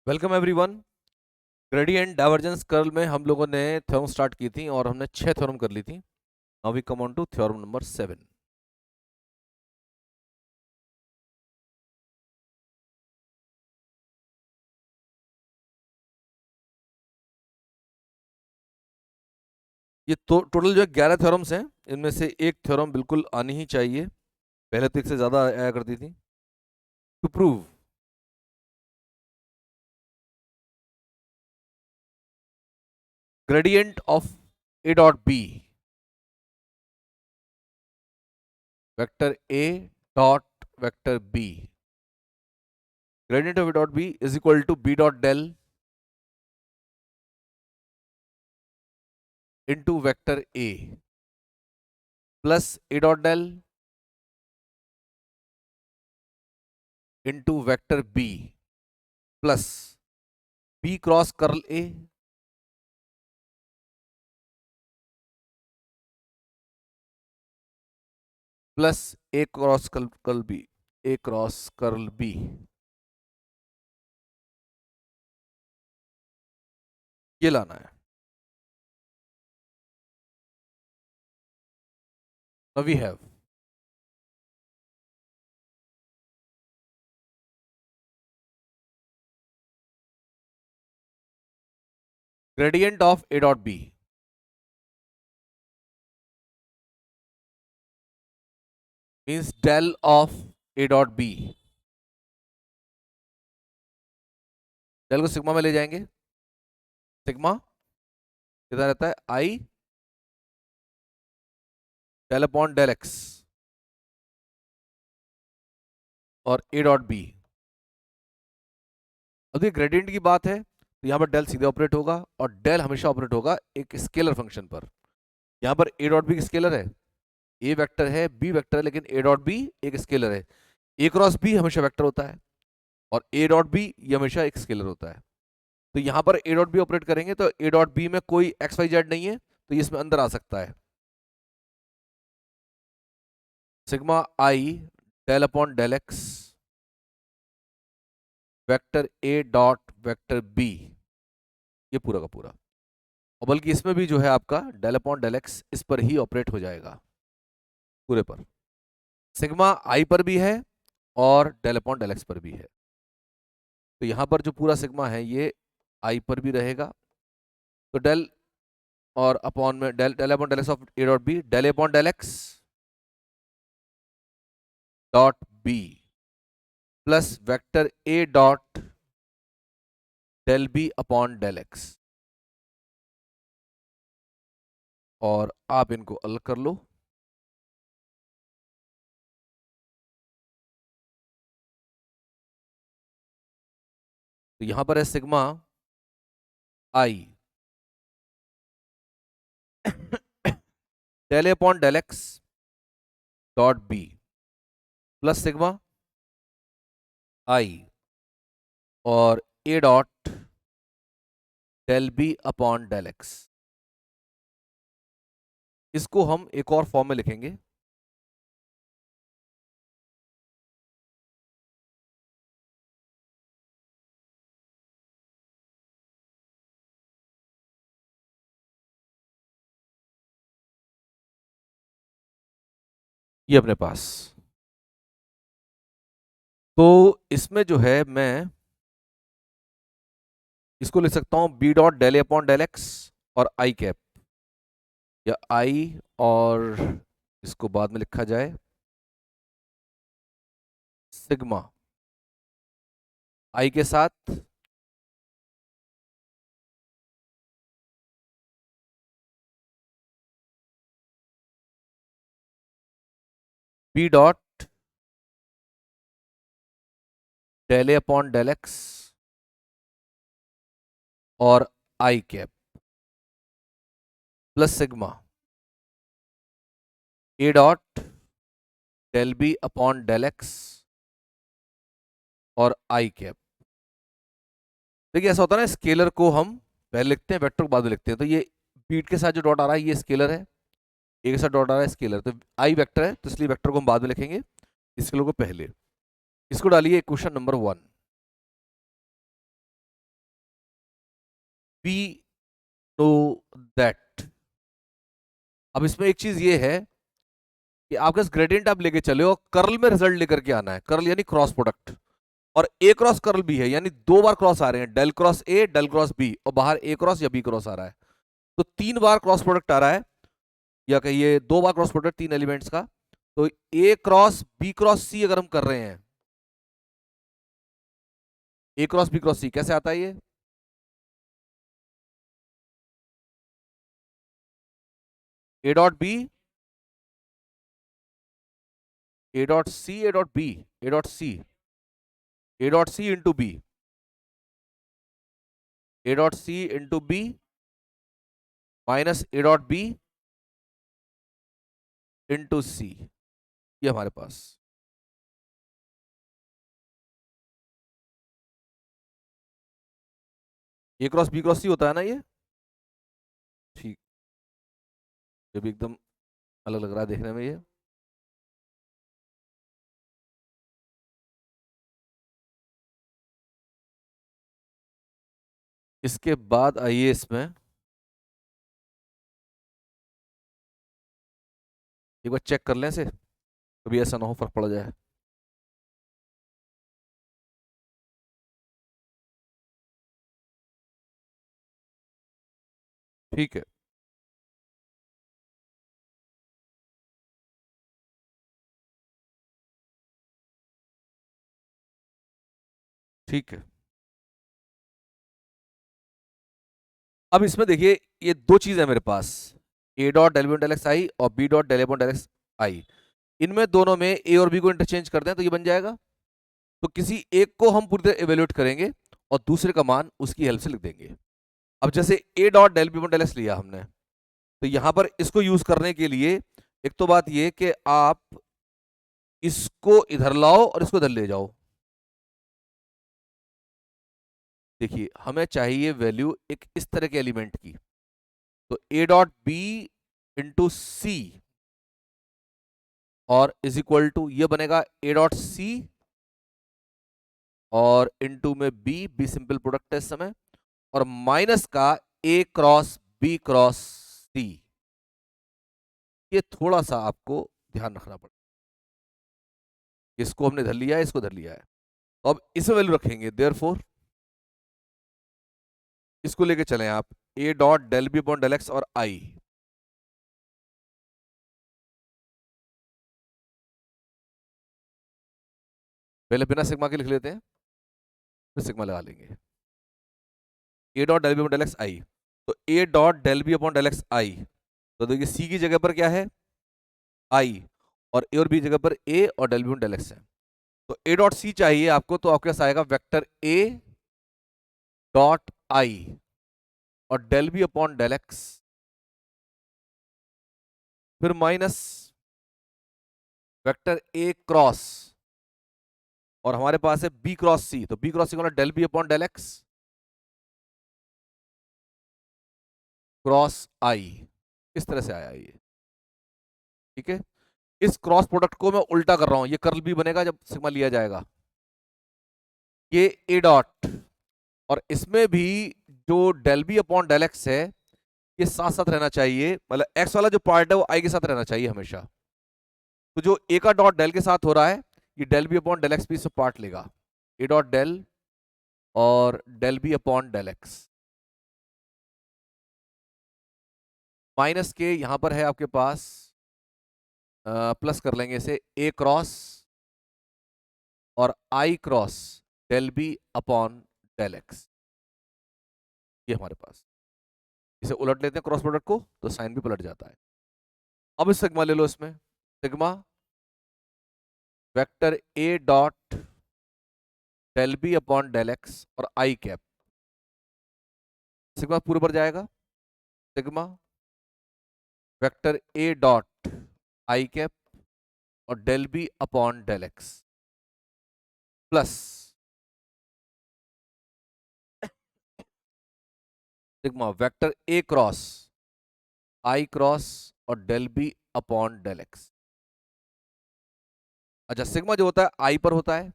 Welcome everyone. Gradient divergence curl में हम लोगों ने थ्योरम स्टार्ट की थी और हमने 6 थ्योरम कर ली थी। Now we come on to theorem number 7। ये तो टोटल जो है 11 थ्योरम्स हैं। इनमें से एक थ्योरम बिल्कुल आनी ही चाहिए, पहले तो एक से ज़्यादा आया करती थी। To prove gradient of A dot B, vector A dot vector B, gradient of A dot B is equal to B dot del into vector A plus A dot del into vector B plus B cross curl A plus A cross curl B, A cross curl B. ये लाना है। Now we have gradient of a dot b means del of a dot b। Del को sigma में ले जाएंगे। Sigma कितना रहता है? I del upon del X और ए डॉट बी। अब ये ग्रेडियंट की बात है तो यहाँ पर डेल सीधे ऑपरेट होगा और डेल हमेशा ऑपरेट होगा एक स्केलर फंक्शन पर। यहाँ पर ए डॉट बी स्केलर है, ए वेक्टर है, बी वेक्टर है, लेकिन ए डॉट बी एक स्केलर है। ए क्रॉस बी हमेशा वेक्टर होता है और ए डॉट बी ये हमेशा एक स्केलर होता है। तो यहां पर ए डॉट बी ऑपरेट करेंगे तो ए डॉट बी में कोई एक्स वाई जेड नहीं है, तो ये इसमें अंदर आ सकता है। Sigma I del upon del X vector A dot vector B, ये पूरा का पूरा। और बल्कि इसमें भी जो है आपका डेल अपॉन डेल एक्स इस पर ही ऑपरेट हो जाएगा पूरे पर। सिग्मा आई पर भी है और डेल अपॉन डेल एक्स पर भी है। तो यहां पर जो पूरा सिग्मा है ये आई पर भी रहेगा। तो डेल और अपॉन में del del upon del X of A dot B, del upon del X dot B plus vector A dot del B upon del X. और आप इनको अलग कर लो। तो यहां पर है sigma I del upon del X dot B plus sigma I और A dot del B upon del X. इसको हम एक और फॉर्म में लिखेंगे। ये अपने पास। तो इसमें जो है मैं इसको लिख सकता हूं B dot del upon del X और आई कैप, या आई और इसको बाद में लिखा जाए सिग्मा आई के साथ B dot del upon del X और I cap plus sigma A dot del B upon del X और आई कैप। देखिए ऐसा होता है ना, स्केलर को हम पहले लिखते हैं, वेक्टर को बाद में लिखते हैं। तो ये बीट के साथ जो डॉट आ रहा है ये स्केलर है, ए के साथ डॉट आ रहा है स्केलर, तो आई वेक्टर है, तो इसलिए वेक्टर को हम बाद में लिखेंगे, स्केलर को पहले। इसको डालिए question number 1। We know that. अब इसमें एक चीज ये है कि आपके ग्रेडियंट आप लेके चले हो, कर्ल में रिजल्ट लेकर के आना है। कर्ल यानी क्रॉस प्रोडक्ट, और ए क्रॉस कर्ल भी है, यानी दो बार क्रॉस आ रहे हैं, del cross A del cross B, और बाहर ए क्रॉस या बी क्रॉस आ रहा है। तो तीन बार क्रॉस प्रोडक्ट आ रहा है, या कहिए दो बार क्रॉस प्रोडक्ट तीन एलिमेंट्स का। तो A cross B cross C अगर हम कर रहे हैं, A cross B cross C कैसे आता है ये? A dot B, A dot C, A dot B, A dot C, A dot C into B, A dot C into B minus A dot B into C. ये हमारे पास A cross B cross C होता है ना ये। ठीक, ये भी एकदम अलग लग रहा है देखने में ये। इसके बाद आइए इसमें एक बार चेक कर लें से, कभी ऐसा ना हो फर्क पड़ जाए। ठीक है, ठीक है। अब इसमें देखिए ये दो चीज है मेरे पास, A dot del del X I और B dot del del X I. इनमें दोनों में ए और बी को इंटरचेंज कर दें तो ये बन जाएगा। तो किसी एक को हम पूरी तरह एवेल्यूएट करेंगे और दूसरे का मान उसकी हेल्प से लिख देंगे। अब जैसे A dot del B del X लिया हमने, तो यहां पर इसको यूज करने के लिए एक तो बात ये कि आप इसको इधर लाओ और इसको इधर ले जाओ। देखिए हमें चाहिए वैल्यू एक इस तरह के एलिमेंट की, तो ए डॉट बी इंटू सी और इज इक्वल टू ये बनेगा ए डॉट सी और इंटू में बी, बी सिंपल प्रोडक्ट है इस समय, और माइनस का ए क्रॉस बी क्रॉस सी। ये थोड़ा सा आपको ध्यान रखना पड़ेगा, इसको हमने धर लिया है, इसको धर लिया है। तो अब इसमें वैल्यू रखेंगे, देयरफॉर इसको लेके चलें आप, A dot del B upon del X और आई। पहले बिना सिग्मा के लिख लेते हैं, फिर सिग्मा लगा लेंगे। A dot del B upon del X I, तो A dot del B upon del X I, तो देखिए सी की जगह पर क्या है, आई, और ए और बी जगह पर ए और del B upon del X है। तो ए डॉट सी चाहिए आपको, तो आपके पास आएगा वेक्टर ए डॉट आई और del B upon del X, फिर माइनस वेक्टर ए क्रॉस, और हमारे पास है बी क्रॉस सी, तो B cross C del B upon del X cross I. इस तरह से आया ये, ठीक है। इस क्रॉस प्रोडक्ट को मैं उल्टा कर रहा हूं, ये कर्ल भी बनेगा जब सिग्मा लिया जाएगा। ये ए डॉट, और इसमें भी जो del B upon del X है ये साथ साथ रहना चाहिए, मतलब एक्स वाला जो पार्ट है वो आई के साथ रहना चाहिए हमेशा। तो जो ए का डॉट डेल के साथ हो रहा है, ये del B upon del X भी इससे पार्ट लेगा, ए डॉट डेल और del B upon del X. Minus के यहां पर है आपके पास, प्लस कर लेंगे इसे, ए क्रॉस और I cross del B upon del X. ये हमारे पास, इसे उलट लेते हैं क्रॉस प्रोडक्ट को, तो साइन भी पलट जाता है। अब इस सिग्मा ले लो, इसमें sigma vector A dot del B upon del X और आई कैप, सिग्मा पूरे पर जाएगा, sigma vector A dot I cap और del B upon del X plus sigma vector A cross I cross और del B upon del X. अच्छा, sigma जो होता है आई पर होता है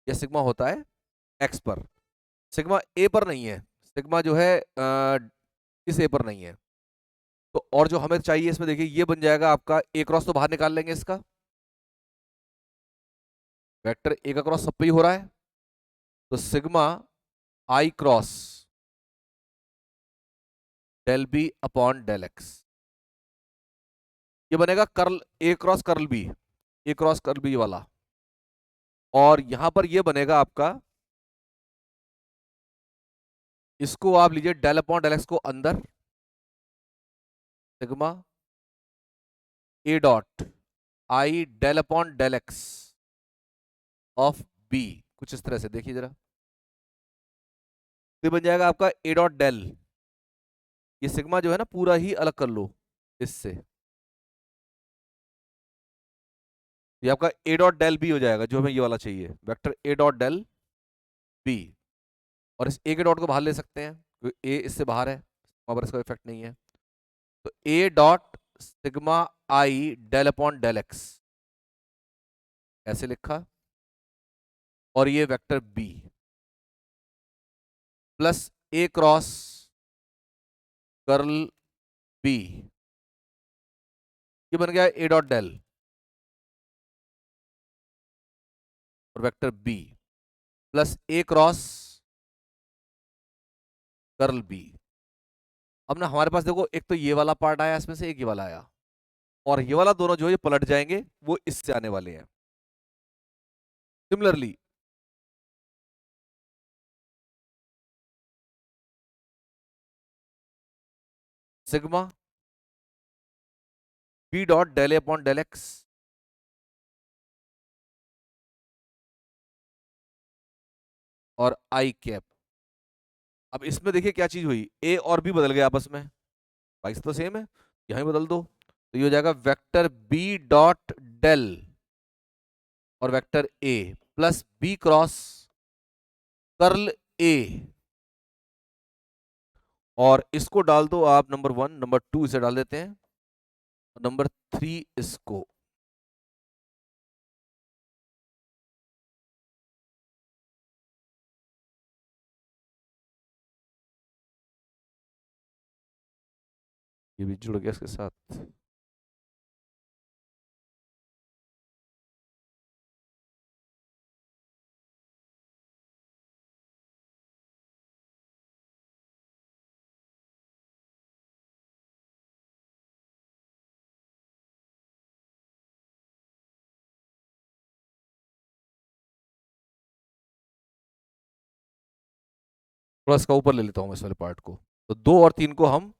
या सिग्मा होता है एक्स पर, सिग्मा ए पर नहीं है, सिग्मा जो है इस ए पर नहीं है। तो और जो हमें चाहिए इसमें देखिए ये बन जाएगा आपका ए क्रॉस, तो बाहर निकाल लेंगे इसका, वेक्टर ए का क्रॉस सब पे ही हो रहा है, तो sigma I cross del B upon del X, ये बनेगा curl A cross curl B, A cross curl B वाला। और यहां पर ये बनेगा आपका, इसको आप लीजिए डेल अपॉन डेल एक्स को अंदर, sigma A dot I del upon del X of B, कुछ इस तरह से देखिए जरा, तो ये बन जाएगा आपका ए डॉट डेल, ये सिग्मा जो है ना पूरा ही अलग कर लो इससे, ये आपका ए डॉट डेल बी हो जाएगा, जो हमें ये वाला चाहिए, vector A dot del B. और इस ए के डॉट को बाहर ले सकते हैं क्योंकि ए इससे बाहर है, वहां पर इसका इफेक्ट नहीं है, तो A dot sigma I del upon del X ऐसे लिखा, और ये vector B plus A cross curl B, ये बन गया ए डॉट डेल और vector B plus A cross curl B. अब ना हमारे पास देखो एक तो ये वाला पार्ट आया इसमें से, एक ये वाला आया, और ये वाला दोनों जो है ये पलट जाएंगे, वो इससे आने वाले हैं। Similarly sigma B dot del A upon del X और आई कैप, अब इसमें देखिए क्या चीज हुई, ए और बी बदल गए आपस में, बाईस तो सेम है, यहां बदल दो, तो ये हो जाएगा वेक्टर बी डॉट डेल और vector A plus B cross curl A, और इसको डाल दो आप नंबर 1, नंबर 2 इसे डाल देते हैं, नंबर 3 इसको, ये भी जुड़ गया इसके साथ। थोड़ा इसका ऊपर ले लेता हूं मैं इस वाले पार्ट को, तो 2 और 3 को हम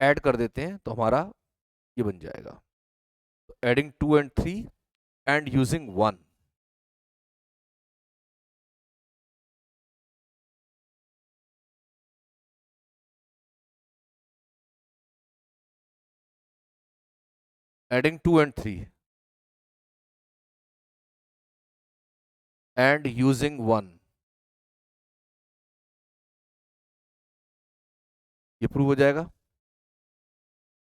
ऐड कर देते हैं, तो हमारा ये बन जाएगा, तो adding 2 and 3 and using 1, adding 2 and 3 and using 1, ये प्रूव हो जाएगा,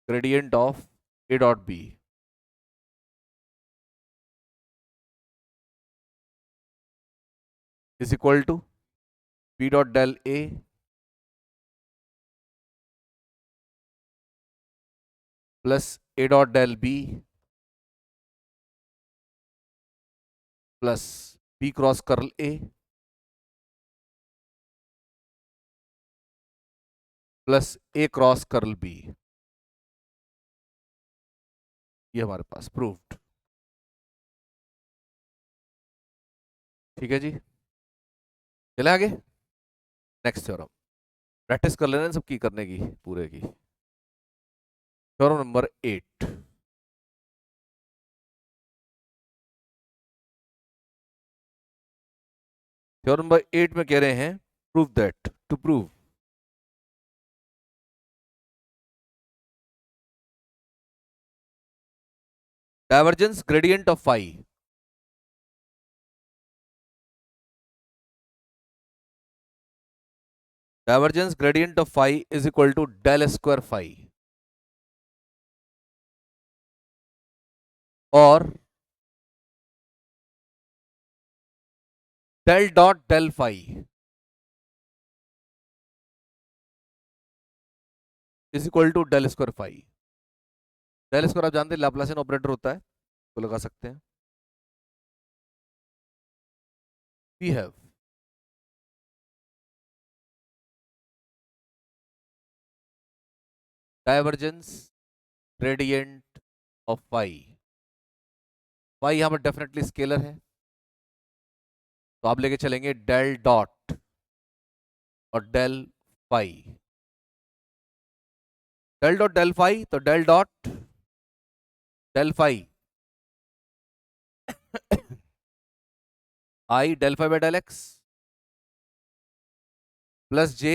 gradient of A dot B is equal to B dot del A plus A dot del B plus B cross curl A plus A cross curl B, ये हमारे पास proved. ठीक है जी, चले आगे next theorem, practice कर लेना सबकी करने की पूरे की। थ्योरम नंबर 8, थ्योरम नंबर 8 में कह रहे हैं prove that, to prove divergence gradient of phi, divergence gradient of phi is equal to del square phi, और del dot del phi is equal to del square phi. Del square आप जानते हैं Laplacian operator होता है, तो लगा सकते हैं। We have divergence gradient of phi. Phi यहां पर डेफिनेटली स्केलर है, तो आप लेके चलेंगे डेल डॉट और del phi. Del dot del phi, तो del dot del phi I del phi by del X plus J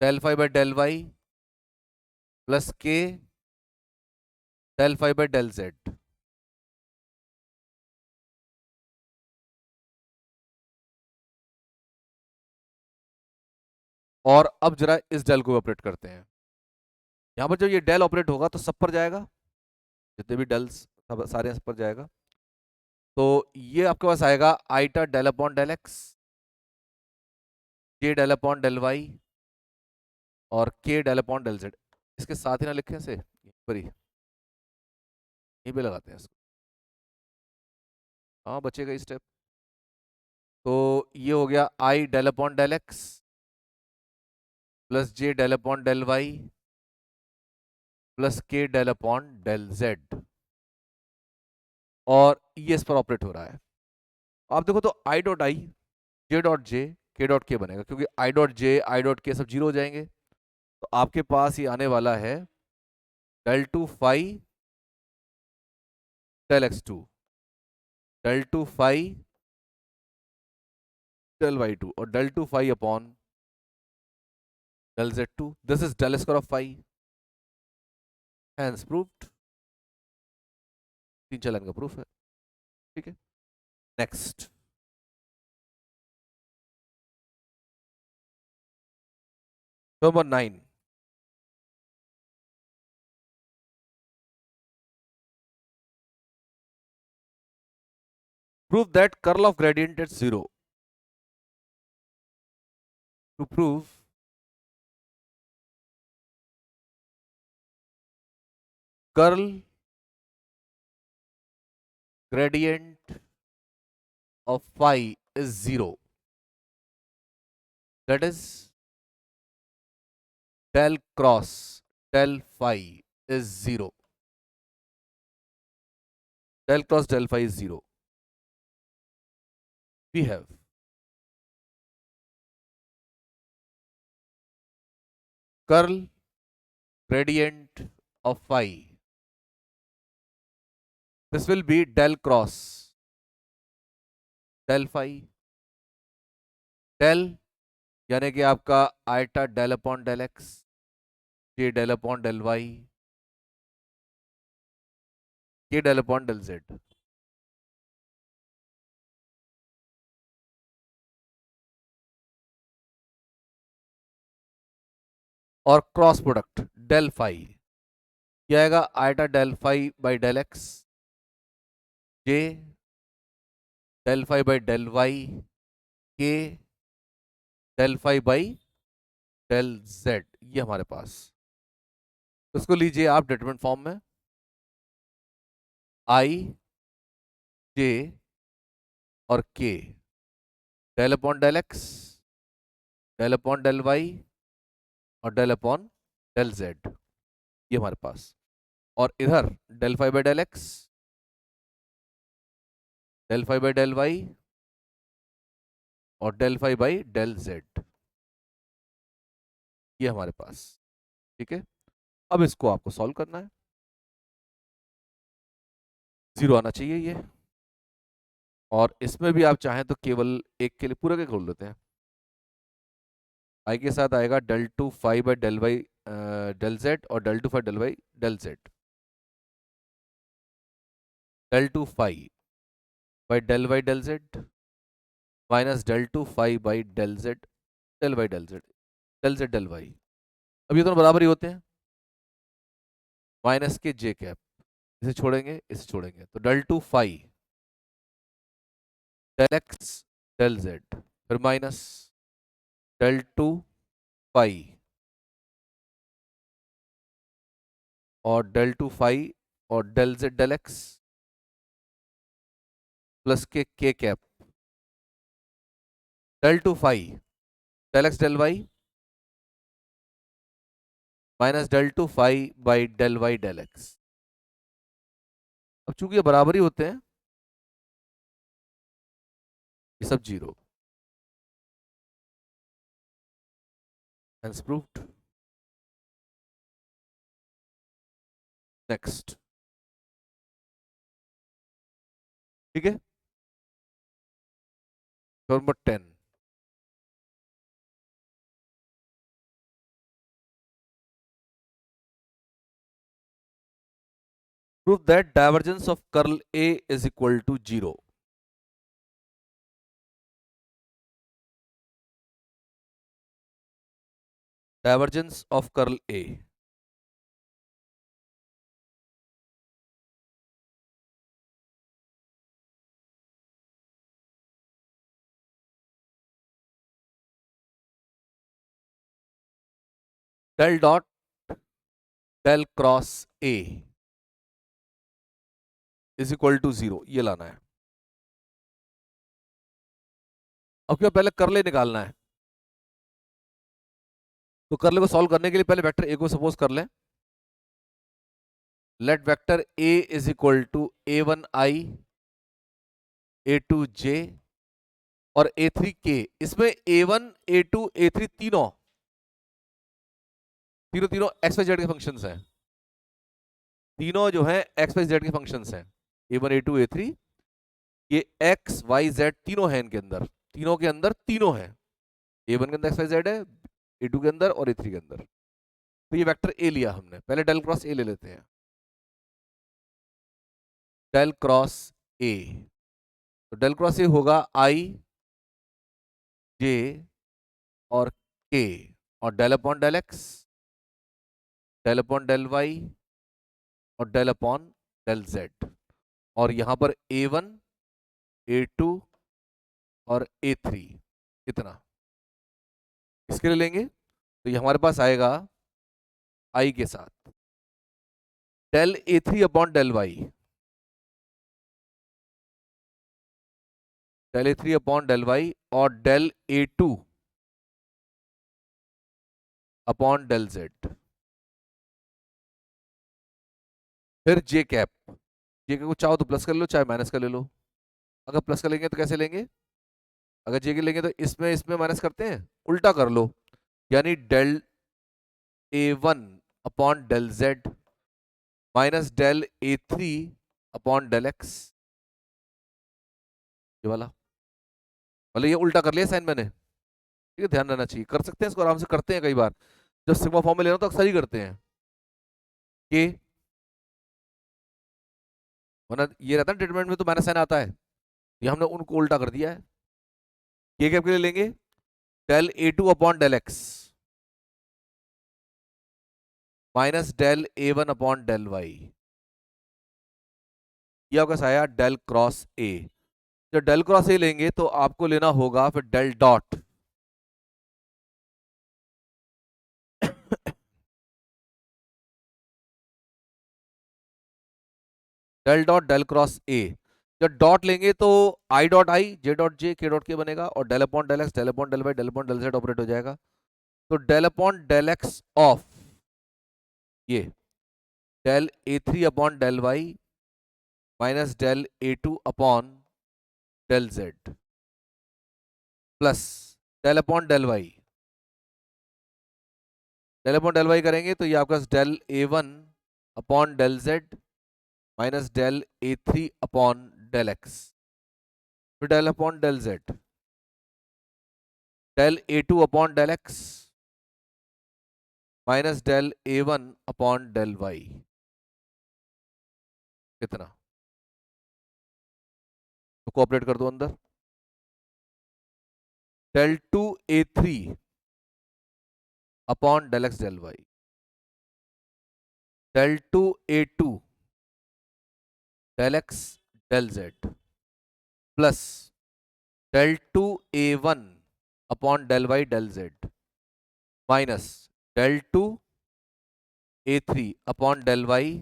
del phi by del Y plus K del phi by del Z. और अब जरा इस del को operate करते हैं। यहां पर जब ये डेल ऑपरेट होगा तो सब पर जाएगा, जितने भी डेल्स सब सारे सब पर जाएगा। तो ये आपके पास आएगा आईटा del upon del X, J del upon del Y और K del upon del Z. इसके साथ ही ना लिखें से यहीं पर ही, यहीं पे लगाते हैं इसको। हाँ बचेगा स्टेप। तो ये हो गया I del upon del X plus J del upon del Y plus K del upon del Z. और ये इस पर ऑपरेट हो रहा है। आप देखो तो I dot I, J dot जे, के डॉट के बनेगा, क्योंकि I dot J I dot के सब जीरो हो जाएंगे। तो आपके पास ये आने वाला है del two phi del X two, del two phi del Y two और del two phi upon del Z two. This is del square of phi, hence proved. 3 4 line का प्रूफ है। ठीक है, next. Number 9, prove that curl of gradient at 0. To prove curl gradient of phi is 0, that is del cross del phi is 0. Del cross del phi is 0. We have curl gradient of phi. This will be del cross del phi, del यानी कि आपका iota del upon del X, J del upon del Y, K del upon del Z. और cross product del phi, क्या आएगा iota del phi by del X, J del phi by del Y, K del phi by del Z. ये हमारे पास, इसको लीजिए आप determinant form में, आई J और K del upon del X del upon del Y और डेल अपॉन डेल जेड। ये हमारे पास। और इधर del phi by del X, del phi by del Y और del phi by del Z. ये हमारे पास। ठीक है, अब इसको आपको सॉल्व करना है। 0 आना चाहिए ये। और इसमें भी आप चाहें तो केवल एक के लिए पूरा के खोल लेते हैं। आई के साथ आएगा del two five by del Y del Z और del two five del Y del Z. Del two five by del Y del Z minus del two five by del Z del Y del Z, del Z del Y. अब ये दोनों बराबर ही होते हैं, minus के जे cap, इसे छोड़ेंगे इसे छोड़ेंगे, तो del two five del X del Z, फिर माइनस डेल टू फाइव और del 2 phi और del z del x plus K k cap del 2 phi del x del y minus del 2 phi by del y del x। अब चूंकि ये बराबर ही होते हैं, ये सब जीरो। Hence proved। नेक्स्ट, ठीक है। Number 10, prove that divergence of curl A is equal to 0। Divergence of curl A, del dot del cross A is equal to 0, ये लाना है। अब क्या, पहले कर्ले निकालना है। तो कर्ले को सॉल्व करने के लिए पहले वेक्टर ए को सपोज कर लें। Let vector A is equal to a1i a2j और a3k। इसमें a1 a2 a3 तीनों तीनों तीनों एक्स वाई जेड के फंक्शंस हैं। तीनों जो हैं एक्स वाई जेड के फंक्शंस हैं। a1 a2 a3 ये एक्स वाई जेड तीनों हैं इनके अंदर। तीनों के अंदर तीनों हैं। a1 के अंदर एक्स वाई जेड है, a2 के अंदर और a3 के अंदर। तो ये वेक्टर ए लिया हमने, पहले डेल क्रॉस ए ले लेते हैं। डेल क्रॉस ए, तो डेल क्रॉस ए होगा आई जे और के और del upon del X, del upon del Y और डेल अपॉन डेल जेड। और यहां पर a1 a2 और a3 इतना इसके लिए लेंगे। तो ये हमारे पास आएगा आई के साथ del a3 upon del Y, del a3 upon del Y और del a2 upon del Z. फिर जे कैप, जे को चाहो तो प्लस कर लो, चाहे माइनस कर ले लो। अगर प्लस कर लेंगे तो कैसे लेंगे, अगर जे के लेंगे तो इसमें इसमें माइनस करते हैं, उल्टा कर लो। यानी del a1 upon del Z minus del a3 upon del X, ये वाला। मतलब ये उल्टा कर लिया साइन मैंने, ठीक है। ध्यान रहना चाहिए, कर सकते हैं इसको, आराम से करते हैं कई बार। जब सिग्मा फॉर्म में ले रहा हूं तो अक्सर ही करते हैं कि, वरना ये रहता है ट्रीटमेंट में तो माइनस साइन आता है। ये हमने उनको उल्टा कर दिया है। के कैप के लिए लेंगे del a2 upon del X minus del a1 upon del Y. ये आपका आया डेल क्रॉस ए। जब डेल क्रॉस ए लेंगे तो आपको लेना होगा फिर del dot del dot del cross A. जब डॉट लेंगे तो I dot I J dot जे के डॉट के बनेगा और del upon del X del upon del Y del upon del Z operate हो जाएगा। तो del upon del X of ये del a3 upon del Y minus del a2 upon del Z plus del upon del Y. Del upon del Y करेंगे तो ये आपका del a1 upon del Z minus del a3 upon del X, फिर del upon del Z, del a2 upon del X minus del a1 upon del Y. कितना तो cooperate कर दो अंदर, del 2 a3 upon del X del Y, del 2 a2 del X del Z plus del 2 a1 upon del Y del Z minus del 2 A3 upon del Y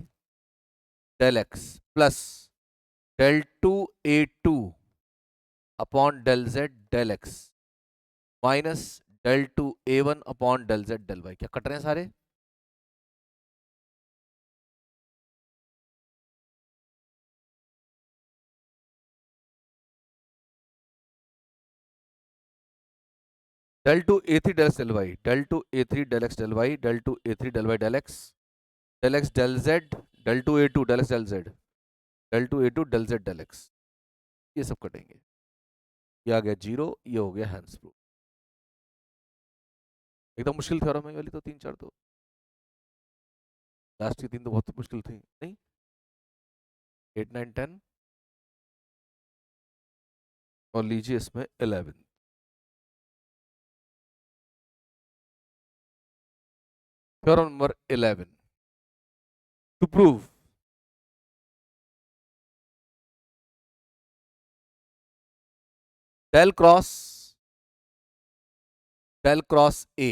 del X plus del two A2 upon del Z del X minus del two A1 upon del Z del Y. क्या cut रहे हैं सारे? Del two A3 del X del Y, del two A3 del X del Y, del two A3 del Y del X del Z, del two A2 del X del Z, del two A2 del Z del X, ये सब कटेंगे। ये आ गया zero, ये हो गया hence proof. एकदम मुश्किल थ्योरम है वाली तो, तीन चार तो लास्ट की तीन तो बहुत मुश्किल थी नहीं। 8 9 10 और लीजिए इसमें 11। Theorem number 11 to prove del cross A,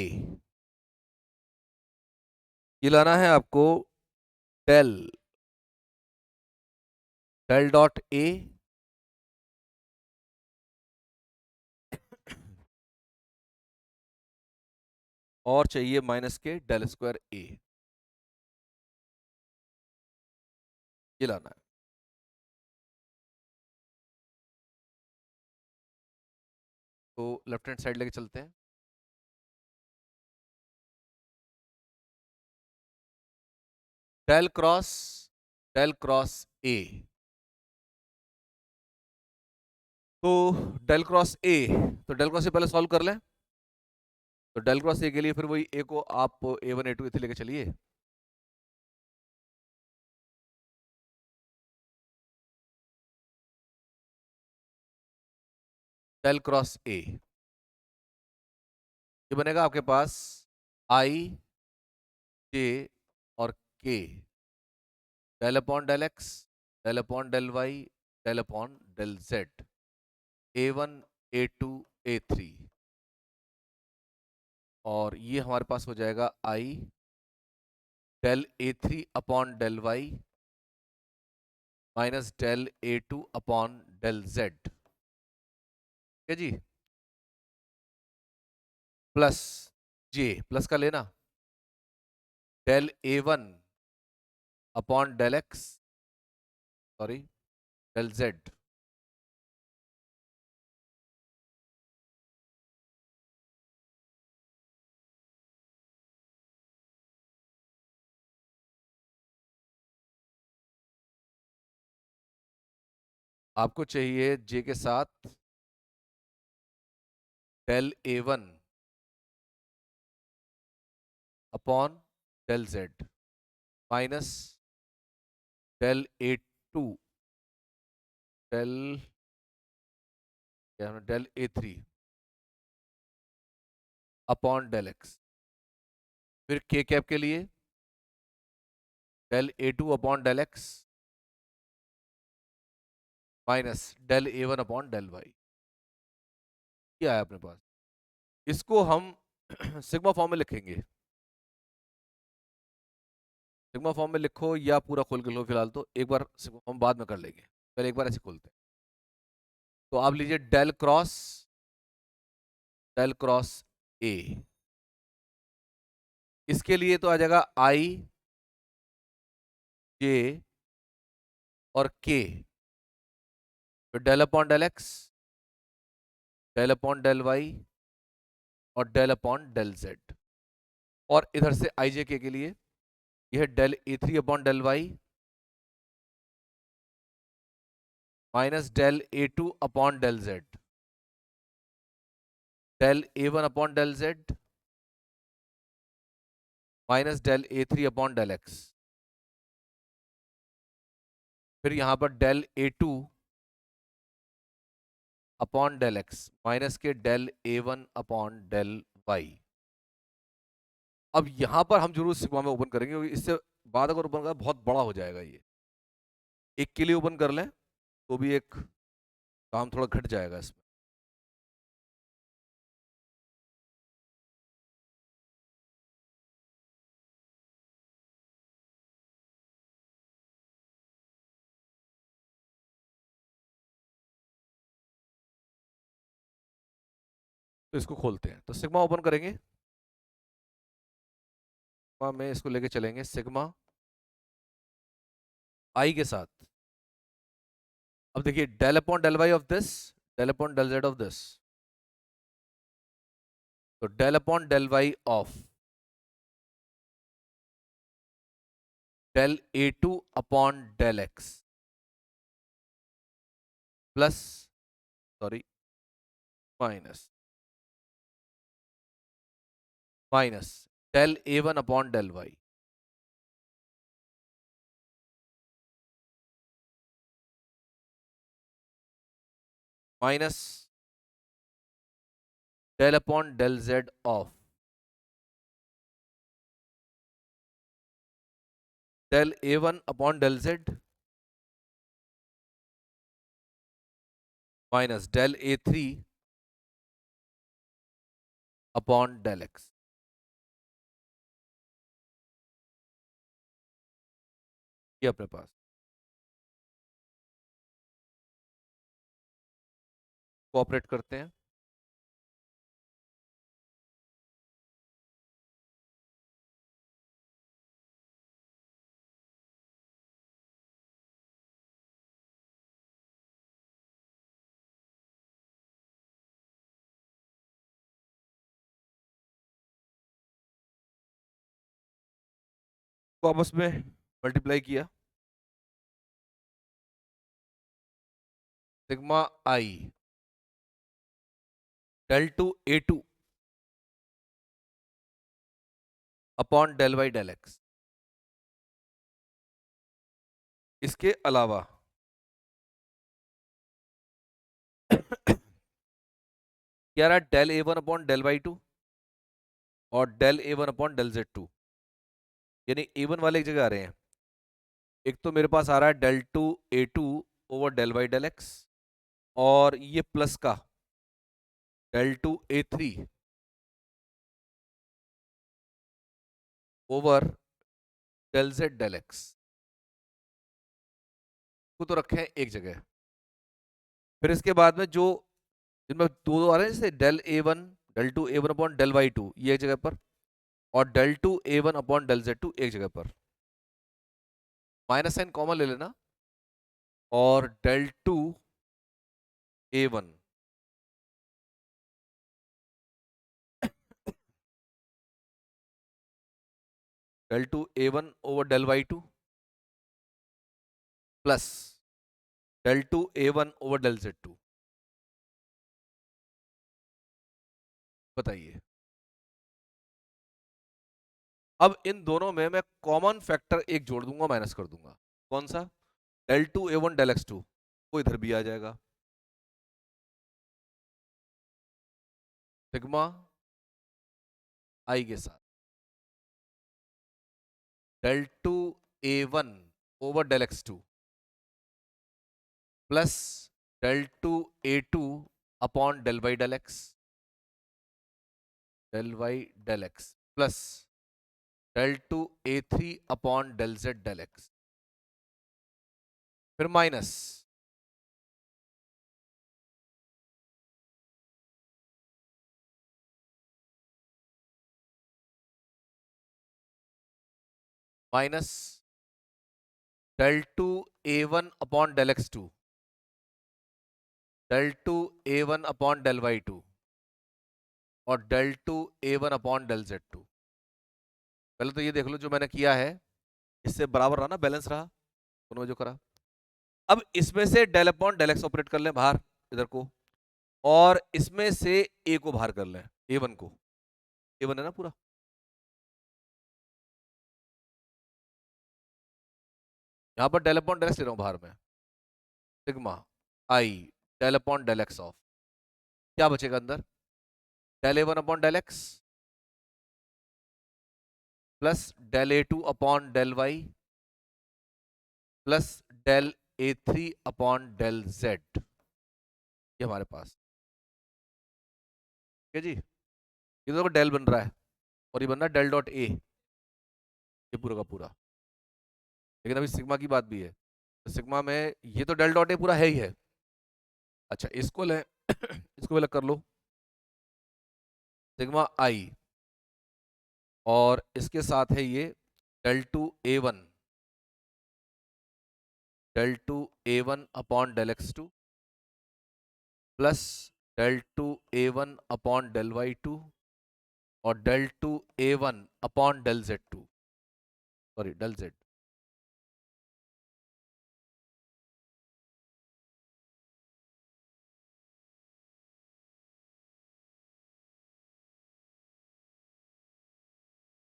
ये लाना है आपको डेल डेल डॉट ए और चाहिए माइनस के डेल स्क्वायर ए, ये लाना है। तो लेफ्ट हैंड साइड लेके चलते हैं। डेल क्रॉस ए, तो डेल क्रॉस ए, तो डेल क्रॉस ए पहले सॉल्व कर लें। तो डेल क्रॉस ए के लिए फिर वही ए को आप A1 A2 इतने लेके चलिए। डेल क्रॉस ए, ये बनेगा आपके पास आई जे और K, del upon del X, del upon del Y, del upon del Z, A1 A2 A3, और ये हमारे पास हो जाएगा I del A3 upon del Y minus del A2 upon del Z, ठीक है जी, प्लस जे, प्लस का लेना, del A1 upon del X, sorry del Z, आपको चाहिए जे के साथ del A1 upon del Z minus del A2 del, क्या है, del A3 upon del X, फिर के कैप के लिए del A2 upon del X minus del A1 upon del Y, क्या है अपने पास। इसको हम सिग्मा फॉर्म में लिखेंगे। सिग्मा फॉर्म में लिखो या पूरा खोल के लो, फिलहाल तो एक बार सिग्मा फॉर्म बाद में कर लेंगे, पहले एक बार ऐसे खोलते हैं। तो आप लीजिए डेल क्रॉस ए, इसके लिए तो आ जाएगा आई जे और के, तो del upon del X, del upon del Y और डेल अपॉन डेल जेड, और इधर से आई जे के लिए यह del A3 upon del Y minus del A2 upon del Z, del A1 upon del Z minus del A3 upon del X, फिर यहां पर del A2 upon del X minus K del A1 upon del Y. अब यहां पर हम जरूर sigma में open करेंगे, क्योंकि इससे बाद अगर ओपन करें बहुत बड़ा हो जाएगा ये। एक के लिए ओपन कर लें तो भी एक काम थोड़ा घट जाएगा इसमें। तो इसको खोलते हैं, तो सिग्मा ओपन करेंगे, सिग्मा में इसको लेके चलेंगे, सिग्मा आई के साथ। अब देखिए del upon del Y of this, del upon del Z of this, तो del upon del Y of del A two upon del X plus, sorry, minus minus del A one upon del Y minus del upon del Z of del A one upon del Z minus del A three upon del X. ये अपने पास cooperate करते हैं, को आपस में multiply किया, sigma I del two A two upon del Y del X. इसके अलावा क्या रहा, del A one upon del Y two और del A one upon del Z two, यानी ए वन वाले एक जगह आ रहे हैं। एक तो मेरे पास आ रहा है del two A two over del Y del X, और ये प्लस का del two A three over del Z del X को तो रखे हैं एक जगह। फिर इसके बाद में जो जिनमें दो दो आ रहे हैं, जैसे del A one, del two A one upon del Y two, ये एक जगह पर, और del two A one upon del Z two एक जगह पर, माइनस साइन कॉमन ले लेना, और del two A one del two A one over del Y two plus del two A one over del Z two. बताइए, अब इन दोनों में मैं कॉमन फैक्टर एक जोड़ दूंगा, माइनस कर दूंगा। कौन सा? Del two A one del X two, वो इधर भी आ जाएगा, सिग्मा आई के साथ del two A one over del X two plus del two A two upon del Y del X, del Y del X plus del two A three upon del Z del X, फिर minus minus del two A one upon del X two, del two A one upon del Y two, और del two A one upon del Z two. पहले तो ये देख लो जो मैंने किया है, इससे बराबर रहा ना, बैलेंस रहा दोनों में जो करा। अब इसमें से del upon del X operate कर लें बाहर इधर को, और इसमें से ए को बाहर कर लें, ए वन को, ए वन है ना पूरा, यहां पर डेल अपॉन डेल एक्स ले रहा हूं बाहर में, sigma I del upon del X of, क्या बचेगा अंदर, del A one upon del X plus del A two upon del Y plus del A three upon del Z, ये हमारे पास, ठीक है जी। ये तो डेल बन रहा है, और ये बन रहा है डेल डॉट ए, ये पूरा का पूरा। लेकिन अभी सिग्मा की बात भी है, तो सिग्मा में ये तो डेल डॉट ए पूरा है ही है। अच्छा इसको ले इसको अलग कर लो, सिग्मा आई, और इसके साथ है ये del 2 a1, del 2 a1 upon del x2 plus del 2 a1 upon del y2 और del 2 a1 upon del z2, sorry del z।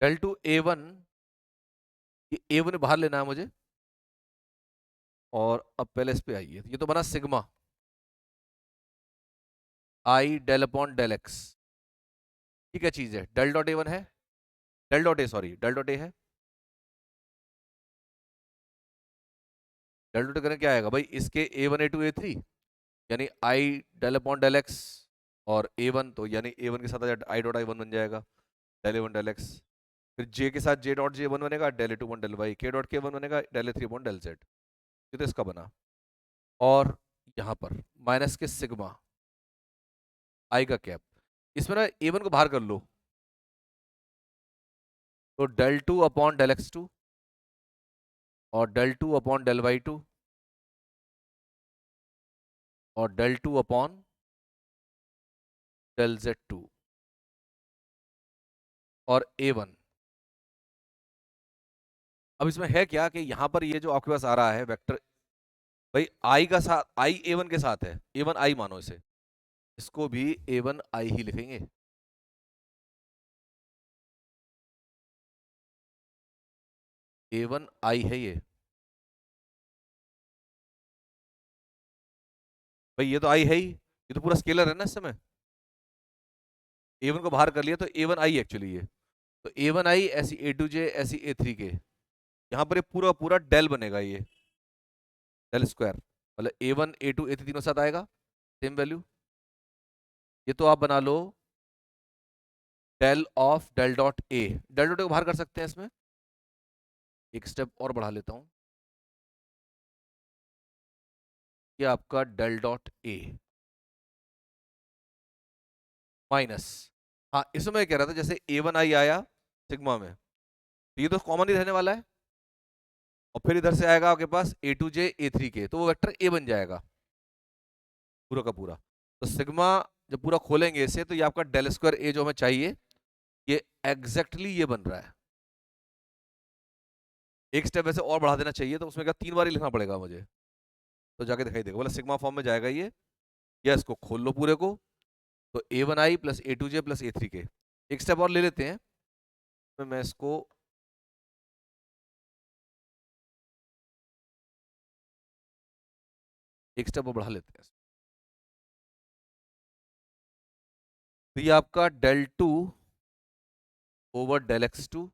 del 2 a1, ये a1 बाहर लेना है मुझे, और अब पहले इस पे आइए, ये तो बना sigma I del upon del X. ये क्या चीज है? डेल डॉट a1 है, del dot A, sorry del dot A है। डेल डॉट करने क्या आएगा भाई, इसके a1 a2 a3, यानी आई डेल अपॉन डेल एक्स, और a1 तो यानी a1 के साथ आई डॉट आई वन बन जाएगा, डेल a1 डेल एक्स। फिर जे के साथ जे डॉट जे वन बनेगा, del A two one del Y, K dot K one बनेगा, del A three one del Z. ये तो इसका बना। और यहाँ पर माइनस के सिग्मा आई का कैप, इसमें ना a1 को बाहर कर लो, तो del two upon del X two और del two upon del Y two और del two upon del Z two और a1। अब इसमें है क्या कि यहाँ पर ये जो आपके पास आ रहा है वेक्टर, भाई आई का साथ, आई a1 के साथ है, a1 आई मानो इसे, इसको भी a1 आई ही लिखेंगे। a1 आई है ये, भाई ये तो आई है ही, ये तो पूरा स्केलर है ना इस समय। a1 को बाहर कर लिया तो a1 आई एक्चुअली ये, तो a1 आई ऐसी a2j ऐसी a3 के, यहाँ पर ये पूरा पूरा डेल बनेगा, ये डेल स्क्वायर, मतलब a1 a2 a3 तीनों साथ आएगा सेम वैल्यू। ये तो आप बना लो del of del dot A, del dot A को बाहर कर सकते हैं इसमें, एक स्टेप और बढ़ा लेता हूं, ये आपका डेल डॉट ए माइनस, हाँ इसमें मैं कह रहा था जैसे a1 आई आया सिग्मा में, तो ये तो कॉमन ही रहने वाला है, और फिर इधर से आएगा आपके पास a2j a3 के, तो वो वेक्टर a बन जाएगा पूरा का पूरा। तो सिग्मा जब पूरा खोलेंगे इसे, तो ये आपका डेल स्क्वायर ए जो हमें चाहिए, ये एग्जैक्टली ये बन रहा है। एक स्टेप वैसे और बढ़ा देना चाहिए, तो उसमें क्या 3 बार ही लिखना पड़ेगा मुझे, तो जाके दिखाई देगा, बोला सिग्मा फॉर्म में जाएगा ये, या इसको खोल लो पूरे को, तो a1 आई प्लस a2j प्लस a3 के। एक स्टेप और ले लेते हैं, तो मैं इसको एक स्टेप और बढ़ा लेते हैं, तो ये आपका del two over del X two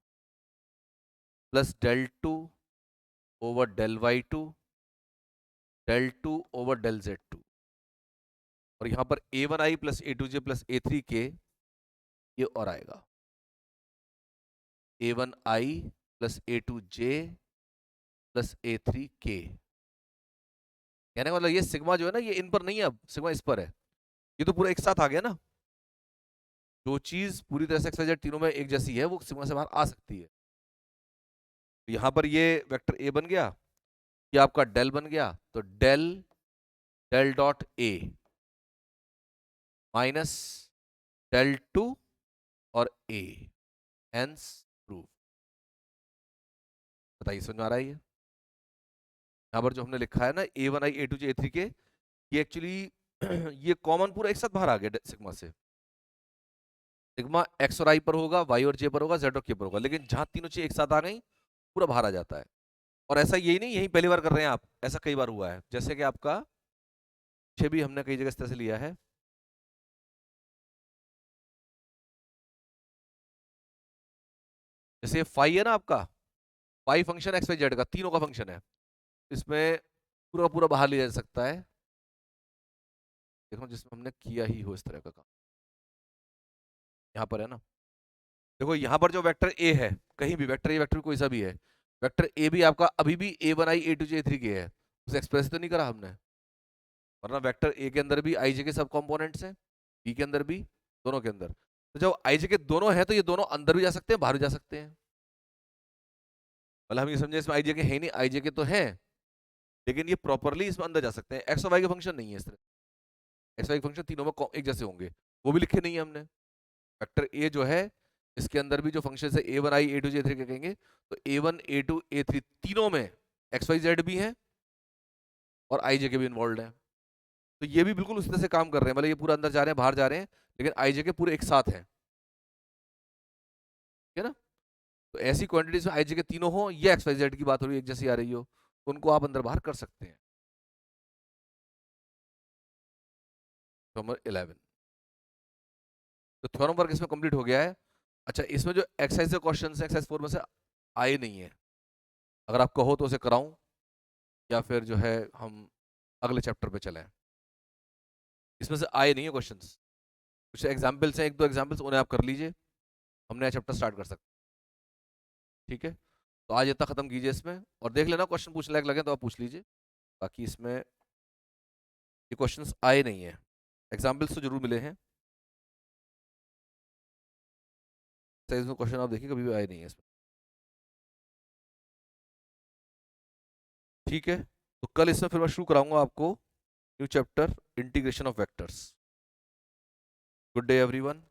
plus del two over del Y two del two over del Z two, और यहां पर a1 आई प्लस a2j प्लस a3 के, ये और आएगा a1 आई प्लस a2j प्लस a3 के। कहने का मतलब ये सिग्मा जो है ना, ये इन पर नहीं है, अब सिग्मा इस पर है, ये तो पूरा एक साथ आ गया ना, जो चीज पूरी तरह से एक्स वाई जेड तीनों में एक जैसी है वो सिग्मा से बाहर आ सकती है। तो यहां पर ये वेक्टर ए बन गया, ये आपका डेल बन गया, तो del del dot A minus del two और ए, हेंस प्रूफ। बताइए समझ में आ रहा है ये? यहाँ पर जो हमने लिखा है ना a1 आई a2 j a3 के, ये एक्चुअली ये कॉमन पूरा एक साथ बाहर आ गया सिग्मा से। सिग्मा एक्स और आई पर होगा, वाई और जे पर होगा, जेड और के पर होगा, लेकिन जहां तीनों चीज एक साथ आ गई पूरा बाहर आ जाता है। और ऐसा यही नहीं यही पहली बार कर रहे हैं आप, ऐसा कई बार हुआ है, जैसे कि आपका पीछे भी हमने कई जगह इस तरह से लिया है। जैसे फाई है ना आपका, phi function X Y Z का तीनों का फंक्शन है, इसमें पूरा पूरा बाहर लिया जा सकता है, देखो जिसमें हमने किया ही हो इस तरह का काम, यहाँ पर है ना। देखो यहाँ पर जो वेक्टर ए है, कहीं भी वेक्टर ए वेक्टर कोई सा भी है, वेक्टर ए भी आपका अभी भी a1 आई a2 j a3 के है, उसे एक्सप्रेस तो नहीं करा हमने, वरना वेक्टर ए के अंदर भी आई जे के सब कंपोनेंट्स हैं, बी के अंदर भी, दोनों के अंदर। तो जब आई के दोनों हैं तो ये दोनों अंदर भी जा सकते हैं, बाहर भी जा सकते हैं। मतलब हम ये समझे इसमें आई के है नहीं, आई के तो हैं, लेकिन ये प्रॉपरली इसमें अंदर जा सकते हैं। एक्स और वाई के फंक्शन नहीं है इस तरह, एक्स वाई के फंक्शन तीनों में एक जैसे होंगे, वो भी लिखे नहीं है हमने। वेक्टर ए जो है इसके अंदर भी जो फंक्शन है A1 I A2 J3 के कहेंगे, तो A1 A2 A3 तीनों में एक्स वाई जेड भी हैं और आई जे के भी इन्वॉल्व हैं। तो ये भी बिल्कुल उसी तरह से काम कर रहे हैं, मतलब ये पूरा अंदर जा रहे हैं, बाहर जा रहे हैं, लेकिन आई जे के पूरे एक साथ हैं, ठीक है ना। तो ऐसी क्वांटिटीज में आई जे के तीनों हो या एक्स वाई जेड की बात हो रही है एक जैसी आ रही हो, तो उनको आप अंदर बाहर कर सकते हैं। नंबर 11, तो थ्योरम वर्क इसमें कंप्लीट हो गया है। अच्छा, इसमें जो एक्सरसाइज के क्वेश्चन है एक्सरसाइज 4 में से आए नहीं है, अगर आप कहो तो उसे कराऊं या फिर जो है हम अगले चैप्टर पे चलें। इसमें से आए नहीं है क्वेश्चंस, कुछ एग्जाम्पल्स हैं, एक दो एग्जाम्पल्स, उन्हें आप कर लीजिए, हम नया चैप्टर स्टार्ट कर सकते हैं, ठीक है। तो आज इतना खत्म कीजिए इसमें, और देख लेना क्वेश्चन पूछने लायक लगे तो आप पूछ लीजिए, बाकी इसमें ये क्वेश्चंस आए नहीं है, एग्जाम्पल्स तो जरूर मिले हैं, इसमें क्वेश्चन आप देखिए कभी भी आए नहीं है इसमें, ठीक है। तो कल इसमें फिर मैं शुरू कराऊंगा आपको new chapter integration of vectors. Good day everyone.